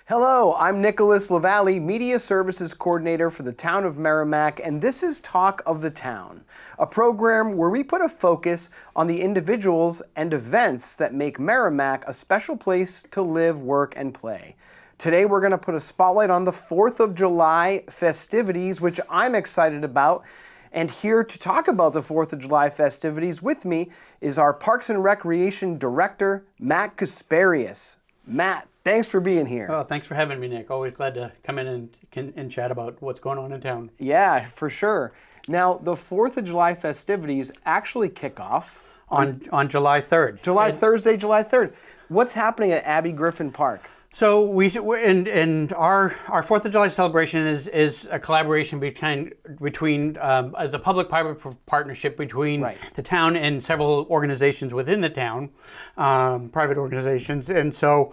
Hello, I'm Nicholas LaValle, Media Services Coordinator for the town of Merrimack, and this is Talk of the Town, a program where we put a focus on the individuals and events that make Merrimack a special place to live, work, and play. Today we're going to put a spotlight on the 4th of July festivities, which I'm excited about. And here to talk about the 4th of July festivities with me is our Parks and Recreation Director, Matt Kasparius. Matt, thanks for being here. Oh, thanks for having me, Nick. Always glad to come in and chat about what's going on in town. Yeah, for sure. Now, the 4th of July festivities actually kick off on July 3rd. Thursday, July 3rd. What's happening at Abbey Griffin Park? So our 4th of July celebration is a collaboration between as a public-private partnership between the town and several organizations within the town, private organizations. And so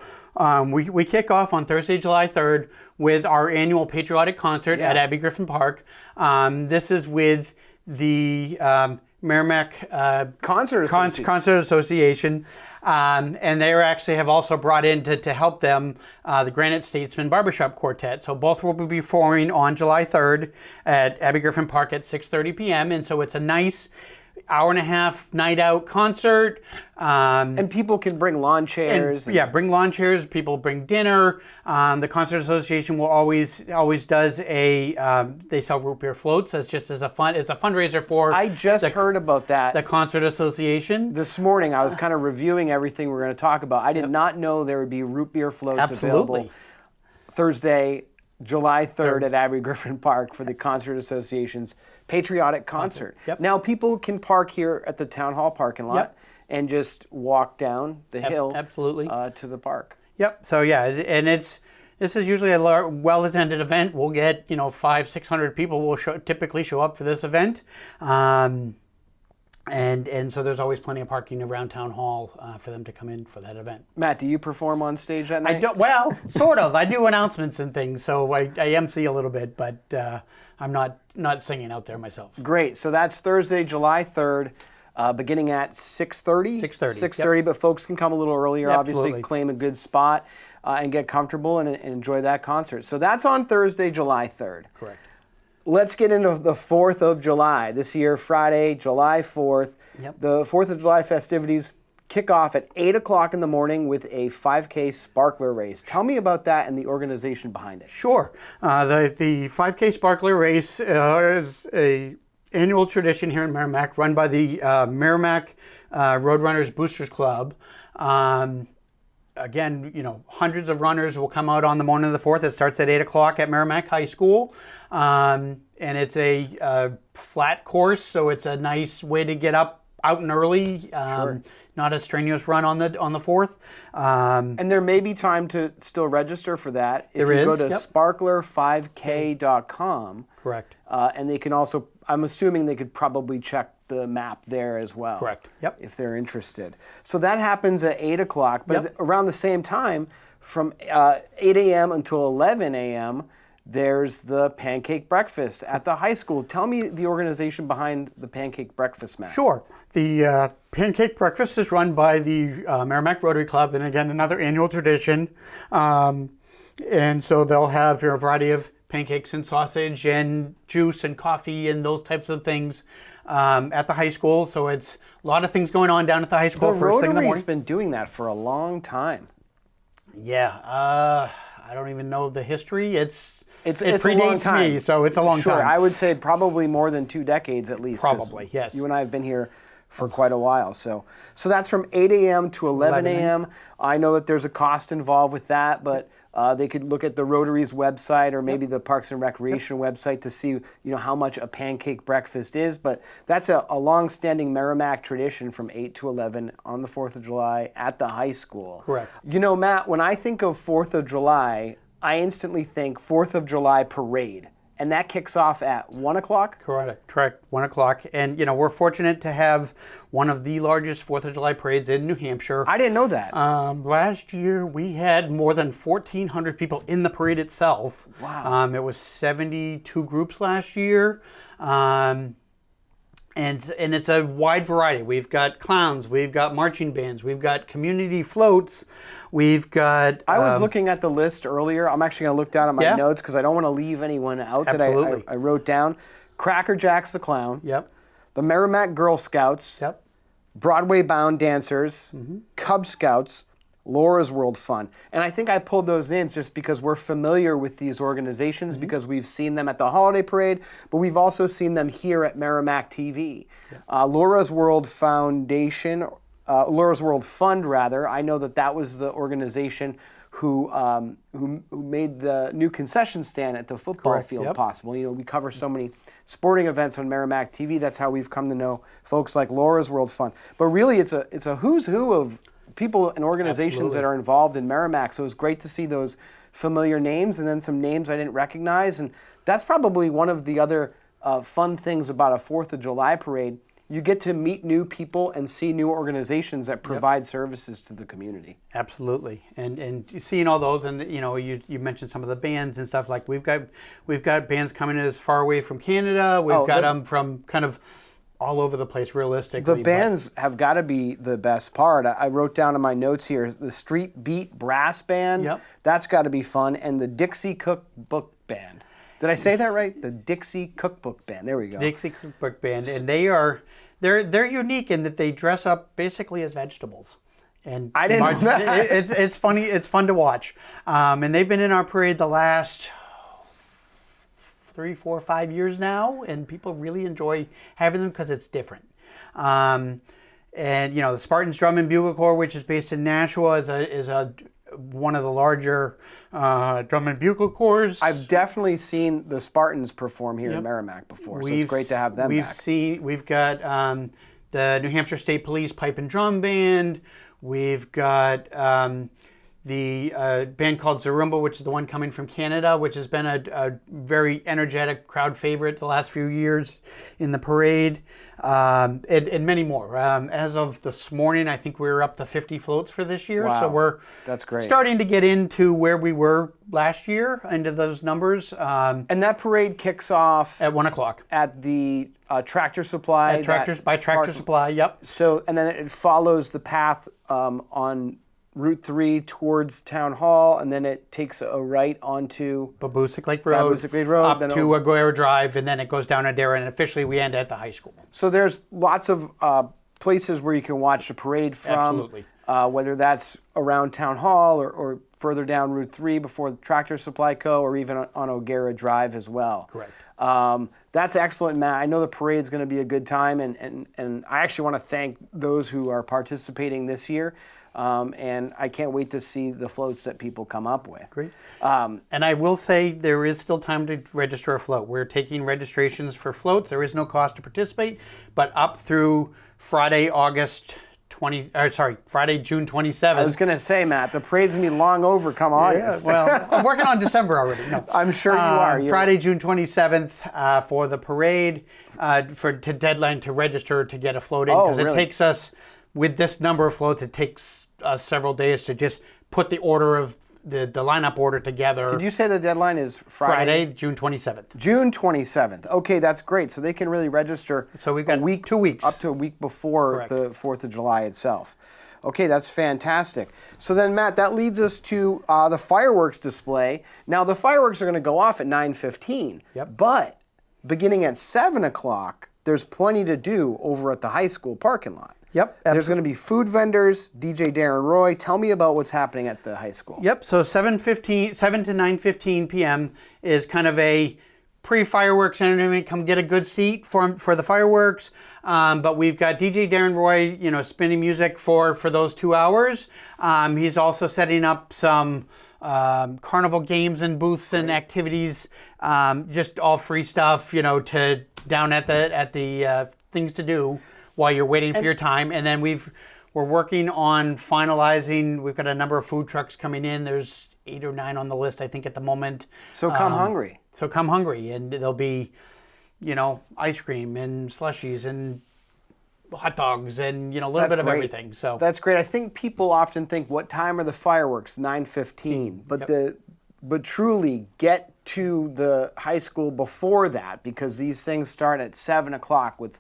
we kick off on Thursday, July 3rd with our annual patriotic concert at Abbey Griffin Park. This is with the Merrimack Concert Association, and they actually have also brought in to help them the Granite Statesman Barbershop Quartet. So both will be performing on July 3rd at Abbey Griffin Park at 6:30 p.m. And so it's a nice hour-and-a-half night out concert. And people can bring lawn chairs. Bring lawn chairs. People bring dinner. The Concert Association will always does they sell root beer floats. That's just it's a fundraiser for. I just heard about that. The Concert Association. This morning I was kind of reviewing everything we're going to talk about. I did not know there would be root beer floats available Thursday, July 3rd at Abbey Griffin Park for the Concert Association's patriotic concert. Now people can park here at the town hall parking lot and just walk down the hill to the park. So and this is usually a well-attended event. We'll get 500-600 people will typically show up for this event. And so there's always plenty of parking around town hall for them to come in for that event. Matt, do you perform on stage that night? Sort of. I do announcements and things, so I MC a little bit, but I'm not singing out there myself. Great. So that's Thursday, July 3rd, beginning at 6:30? 6:30, but folks can come a little earlier, obviously, claim a good spot and get comfortable and enjoy that concert. So that's on Thursday, July 3rd. Correct. Let's get into the 4th of July. This year, Friday, July 4th. The 4th of July festivities kick off at 8 o'clock in the morning with a 5K sparkler race. Tell me about that and the organization behind it. Sure. The 5K sparkler race is a annual tradition here in Merrimack run by the Merrimack Roadrunners Boosters Club. Again, hundreds of runners will come out on the morning of the 4th. It starts at 8 o'clock at Merrimack High School. And it's a flat course, so it's a nice way to get out and early. Not a strenuous run on the 4th. And there may be time to still register for that. If you go to sparkler5k.com. Correct. And they can also, I'm assuming they could probably check the map there as well. Correct. If they're interested. So that happens at 8 o'clock, but around the same time, from 8 a.m. until 11 a.m., there's the pancake breakfast at the high school. Tell me the organization behind the pancake breakfast, Matt. Sure. The pancake breakfast is run by the Merrimack Rotary Club, and again, another annual tradition. And so they'll have a variety of pancakes and sausage and juice and coffee and those types of things at the high school. So it's a lot of things going on down at the high school first thing in the morning. The Rotary's been doing that for a long time. I don't even know the history. It predates a long time. me, so it's a long time. Sure, I would say probably more than 2 decades at least. Probably, yes. You and I have been here for quite a while. So that's from 8 a.m. to 11 a.m. I know that there's a cost involved with that, but they could look at the Rotary's website or maybe the Parks and Recreation website to see how much a pancake breakfast is. But that's a long-standing Merrimack tradition from 8 to 11 on the 4th of July at the high school. Correct. Matt, when I think of 4th of July, I instantly think 4th of July parade. And that kicks off at 1 o'clock? Correct, 1 o'clock. And, we're fortunate to have one of the largest 4th of July parades in New Hampshire. I didn't know that. Last year, we had more than 1,400 people in the parade itself. Wow. It was 72 groups last year. And it's a wide variety. We've got clowns, we've got marching bands, we've got community floats, we've got... I was looking at the list earlier. I'm actually going to look down at my notes because I don't want to leave anyone out Absolutely. that I wrote down. Cracker Jacks the Clown. Yep. The Merrimack Girl Scouts. Yep. Broadway Bound Dancers. Cub Scouts. Laura's World Fun. And I think I pulled those names just because we're familiar with these organizations because we've seen them at the holiday parade, but we've also seen them here at Merrimack TV. Laura's World Foundation, Laura's World Fund rather, I know that was the organization who made the new concession stand at the football field possible. You know, we cover so many sporting events on Merrimack TV. That's how we've come to know folks like Laura's World Fund. But really, it's a who's who of people and organizations that are involved in Merrimack. So it was great to see those familiar names and then some names I didn't recognize. And that's probably one of the other fun things about a 4th of July parade. You get to meet new people and see new organizations that provide services to the community. Absolutely, and seeing all those, and you know, you mentioned some of the bands and stuff. Like we've got bands coming in as far away from Canada. We've got them from kind of all over the place, realistically. The bands have got to be the best part. I wrote down in my notes here, the Street Beat Brass Band. Yep. That's got to be fun. And the Dixie Cookbook Band. Did I say that right? The Dixie Cookbook Band. There we go. Dixie Cookbook Band. And they're unique in that they dress up basically as vegetables. And I didn't know that. It's funny. It's fun to watch. And they've been in our parade the last 3, 4, 5 years now, and people really enjoy having them because it's different. And you know, the Spartans Drum and Bugle Corps, which is based in Nashua, is one of the larger drum and bugle corps. I've definitely seen the Spartans perform here in Merrimack before, so it's great to have them back. We've got the New Hampshire State Police Pipe and Drum Band. We've got the band called Zarumba, which is the one coming from Canada, which has been a very energetic crowd favorite the last few years in the parade, and many more. As of this morning, I think we're up to 50 floats for this year. Wow. So we're That's great. starting to get into where we were last year, into those numbers. And that parade kicks off at 1 o'clock. at the Tractor Supply. By Tractor Supply, yep. So, and then it follows the path on Route 3 towards Town Hall, and then it takes a right onto Babusick Lake Road, up then to Aguirre Drive, and then it goes down Adara, and officially we end at the high school. So there's lots of places where you can watch the parade from. Absolutely. Whether that's around Town Hall or further down Route 3 before the Tractor Supply Co., or even on O'Gara Drive as well. Correct. That's excellent, Matt. I know the parade's going to be a good time, and I actually want to thank those who are participating this year. And I can't wait to see the floats that people come up with. Great. And I will say there is still time to register a float. We're taking registrations for floats. There is no cost to participate, but up through Friday, Friday, June 27th. I was going to say, Matt, the parade's going to be long over come August. Well, I'm working on December already. No. I'm sure you are. Friday, June 27th for the parade, to deadline to register to get a float in. Because it takes us, with this number of floats, it takes several days to just put the order of the lineup order together. Did you say the deadline is Friday, June 27th. June 27th. Okay, that's great. So they can really register. So we've got 2 weeks. Up to a week before the 4th of July itself. Okay, that's fantastic. So then, Matt, that leads us to the fireworks display. Now, the fireworks are going to go off at 9:15. Yep. But beginning at 7 o'clock, there's plenty to do over at the high school parking lot. Yep. There's going to be food vendors, DJ Darren Roy. Tell me about what's happening at the high school. Yep. So 7 to 9:15 p.m. is kind of a pre-fireworks entertainment. Come get a good seat for the fireworks. But we've got DJ Darren Roy, spinning music for those 2 hours. He's also setting up some carnival games and booths and activities, just all free stuff, to down at the things to do while you're waiting for your time. And then we're working on finalizing. We've got a number of food trucks coming in. There's 8 or 9 on the list, I think, at the moment. So come hungry. So come hungry, and there'll be, ice cream and slushies and hot dogs and a little bit of everything. So that's great. I think people often think, what time are the fireworks? 9:15. But truly get to the high school before that, because these things start at 7 o'clock with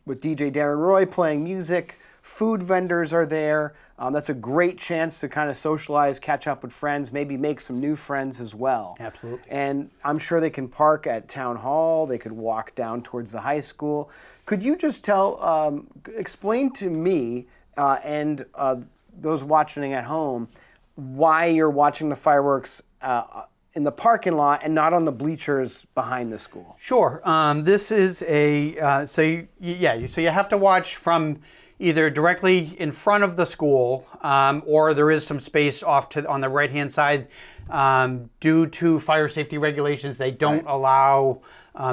with DJ Darren Roy playing music. Food vendors are there. That's a great chance to kind of socialize, catch up with friends, maybe make some new friends as well. Absolutely. And I'm sure they can park at Town Hall. They could walk down towards the high school. Could you just explain to me and those watching at home why you're watching the fireworks in the parking lot and not on the bleachers behind the school? Sure. This is so you have to watch from either directly in front of the school, or there is some space off on the right-hand side. Due to fire safety regulations, they don't allow,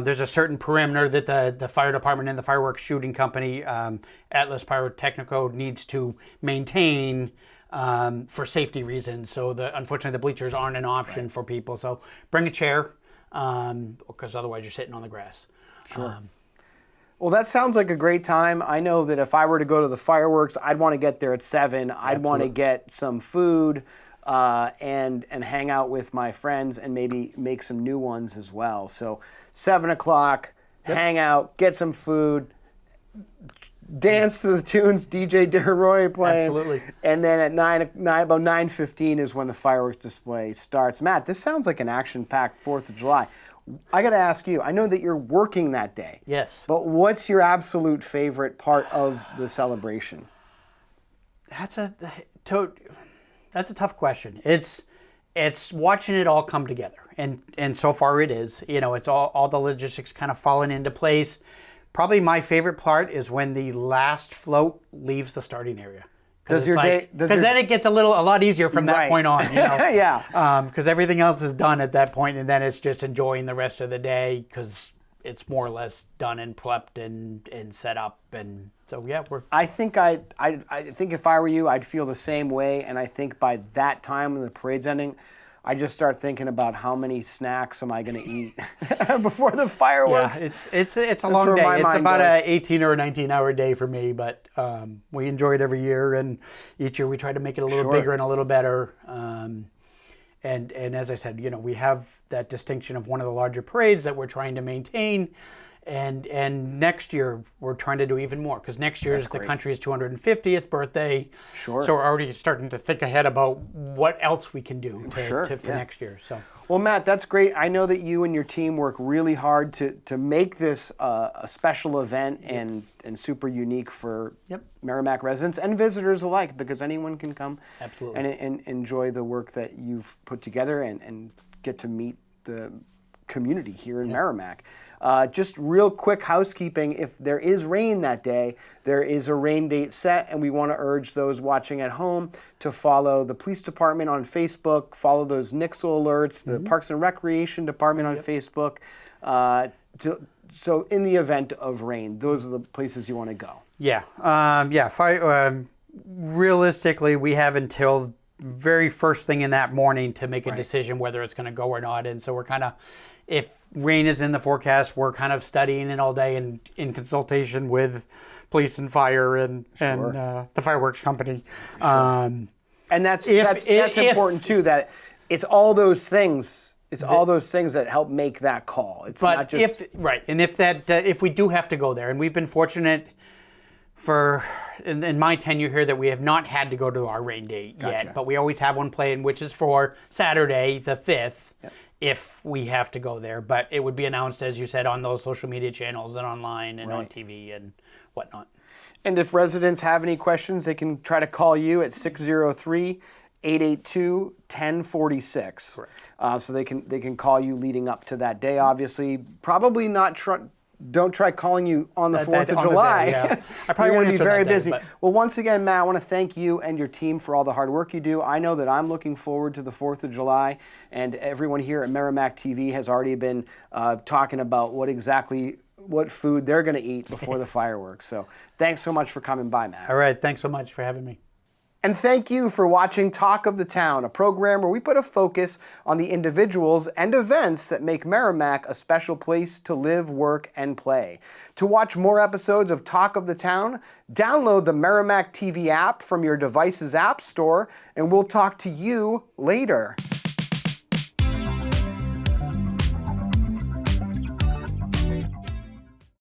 there's a certain perimeter that the fire department and the fireworks shooting company, Atlas Pyrotechnico, needs to maintain for safety reasons. So unfortunately the bleachers aren't an option for people. So bring a chair, because otherwise you're sitting on the grass. Sure. Well, that sounds like a great time. I know that if I were to go to the fireworks, I'd want to get there at 7. I'd want to get some food and hang out with my friends and maybe make some new ones as well. So 7 o'clock, hang out, get some food, dance to the tunes DJ Darren Roy playing. Absolutely. And then at about 9:15 is when the fireworks display starts. Matt, this sounds like an action-packed 4th of July. I got to ask you, I know that you're working that day. Yes. But what's your absolute favorite part of the celebration? That's a tough question. It's watching it all come together. And so far it is. You know, it's all the logistics kind of falling into place. Probably my favorite part is when the last float leaves the starting area. Because then it gets a lot easier from that point on, you know? Yeah. Because everything else is done at that point, and then it's just enjoying the rest of the day because it's more or less done and prepped and set up, and so I think I think if I were you, I'd feel the same way, and I think by that time when the parade's ending, I just start thinking about how many snacks am I going to eat before the fireworks. Yeah, it's a long day. It's about an 18 or a 19-hour day for me, but we enjoy it every year, and each year we try to make it a little bigger and a little better. And as I said, you know, we have that distinction of one of the larger parades that we're trying to maintain. And next year we're trying to do even more, because next year is the country's 250th birthday. Sure. So we're already starting to think ahead about what else we can do for next year. So. Well, Matt, that's great. I know that you and your team work really hard to make this a special event and super unique for Merrimack residents and visitors alike, because anyone can come and enjoy the work that you've put together and get to meet the community here in Merrimack. Just real quick housekeeping, if there is rain that day, there is a rain date set, and we want to urge those watching at home to follow the police department on Facebook, follow those NIXL alerts, the Parks and Recreation Department on Facebook. So in the event of rain, those are the places you want to go. Realistically, we have until very first thing in that morning to make a decision whether it's going to go or not, and so we're kind of, if rain is in the forecast, we're kind of studying it all day and in consultation with police and fire and the fireworks company. And that's important too, that it's all those things. It's all those things that help make that call. It's not just if we do have to go there, and we've been fortunate in my tenure here that we have not had to go to our rain date yet, but we always have one planned, which is for Saturday the 5th. If we have to go there, but it would be announced, as you said, on those social media channels and online and on TV and whatnot. And if residents have any questions, they can try to call you at 603-882-1046. Correct. So they can call you leading up to that day. Obviously, probably not. Don't try calling you on the 4th of July. I probably want to be very busy. But... Well, once again, Matt, I want to thank you and your team for all the hard work you do. I know that I'm looking forward to the 4th of July, and everyone here at Merrimack TV has already been talking about what food they're going to eat before the fireworks. So thanks so much for coming by, Matt. All right. Thanks so much for having me. And thank you for watching Talk of the Town, a program where we put a focus on the individuals and events that make Merrimack a special place to live, work, and play. To watch more episodes of Talk of the Town, download the Merrimack TV app from your device's app store, and we'll talk to you later.